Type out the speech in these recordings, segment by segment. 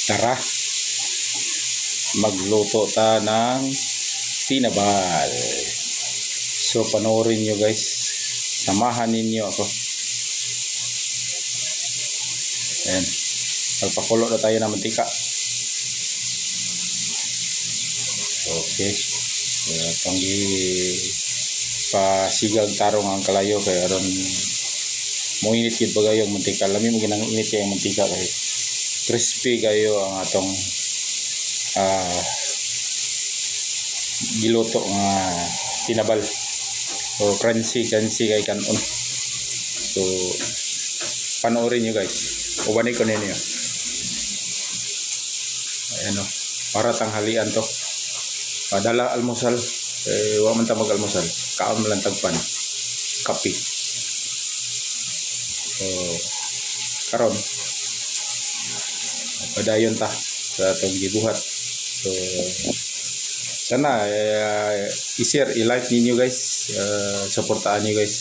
Tara, magluto ta ng tinabal. So panoorin nyo guys, samahan ninyo ako. Ayan, magpakulo na tayo ng mantika. Okay, panggi pasigang tarong ang kalayo kaya aron mo init yun bagay yung mantika. Lami mo ginang init yung mantika kasi crispy kayo ang atong giluto nga tinabal o crunchy kay kanon. So panoorin nyo guys, ubanay ko ninyo. Ayan o, para tanghalian to, padala almusal, wa man ta mag-almusal, kaon lang tagpan kape. So karon padayon ta sa atong gibuhat. So sana i-share, i-like ninyo guys, suportahan niyo guys.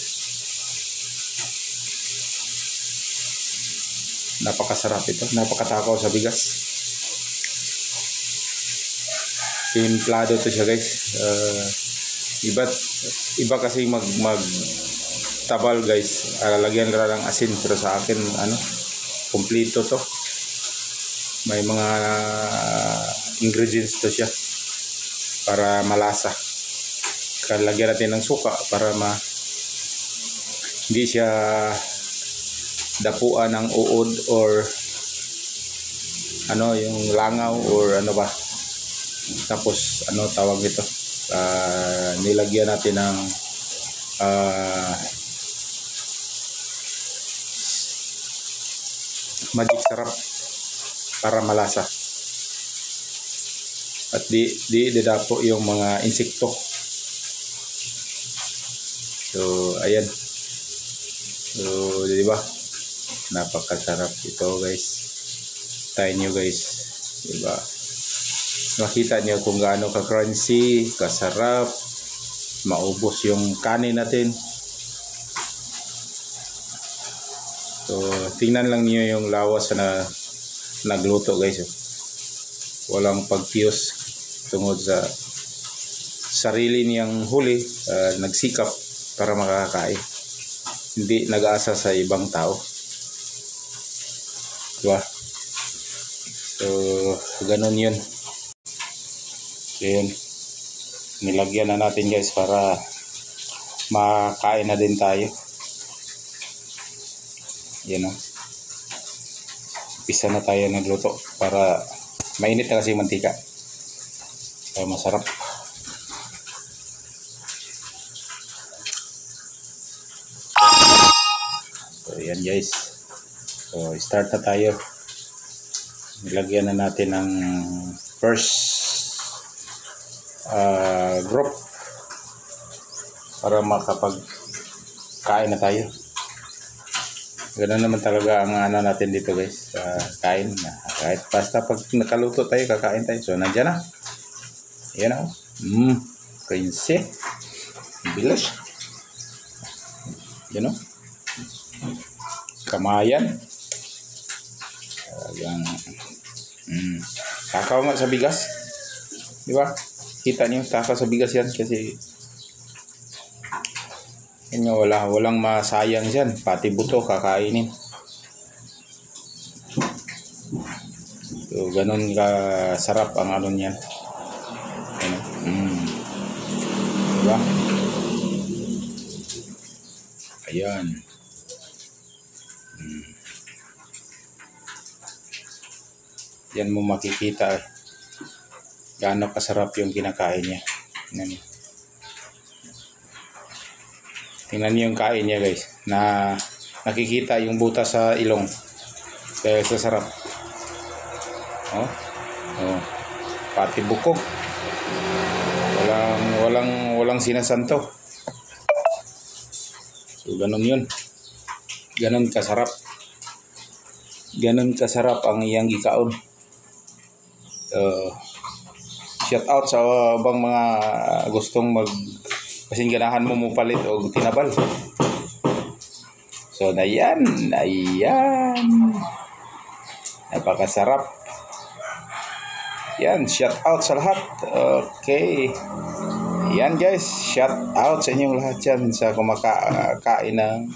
Napakasarap ito, napakatakaw sa bigas. Timplado to siya guys. Iba kasi mag tabal guys, lalagyan lang ng asin, pero sa akin kompleto to. May mga ingredients to siya para malasa. Lagyan natin ng suka para hindi siya dapuan ng uod or yung langaw or ba. Tapos tawag ito, nilagyan natin ng magic sarap para malasa at di dapo yung mga insekto. So ayan, so di ba napakasarap ito guys. Try nyo guys, di ba? Makita nyo kung gaano ka crunchy, kasarap, maubos yung kanin natin. So tingnan lang niyo yung lawas na nagluto guys. Walang pagpiyos tungod sa sarili niyang huli, nagsikap para makakain. Hindi nag-aasa sa ibang tao. Diba? So ganun yun. Yun, nilagyan na natin guys para makain na din tayo. Yan o, pisa na tayo nagluto para mainit na kasi yung mantika kaya masarap. So yan guys, so start na tayo. Nilagyan na natin ng first group para makapagkain na tayo. Ganoon naman talaga ang natin dito guys, kain na. Kahit basta pag nakaluto tayo, kakain tayo. So nandiyan na. Ayan o. Crunchy. Bilis. Yan o. Kamayan. Ayan. Takaw nga sa bigas. Di ba? Kita niyo, takaw sa bigas yan kasi walang masayang dyan, pati buto kakainin. So ganun ka sarap ang niyan. Diba? Ayan. Yan mo makikita gaano kasarap yung kinakain niya. Tingnan niyo yung kain niya guys, na nakikita yung butas sa ilong dahil sa sarap. Pati buko, walang sinasanto. So ganun yun, ganun kasarap ang iyang gikaon. Shout out sa bang mga gustong kasing ganahan mo palit o tinabal. So ayan, napakasarap. Yan, shout out sa lahat. Okay. Yan guys, shout out sa inyong lahat yan sa kumakain ng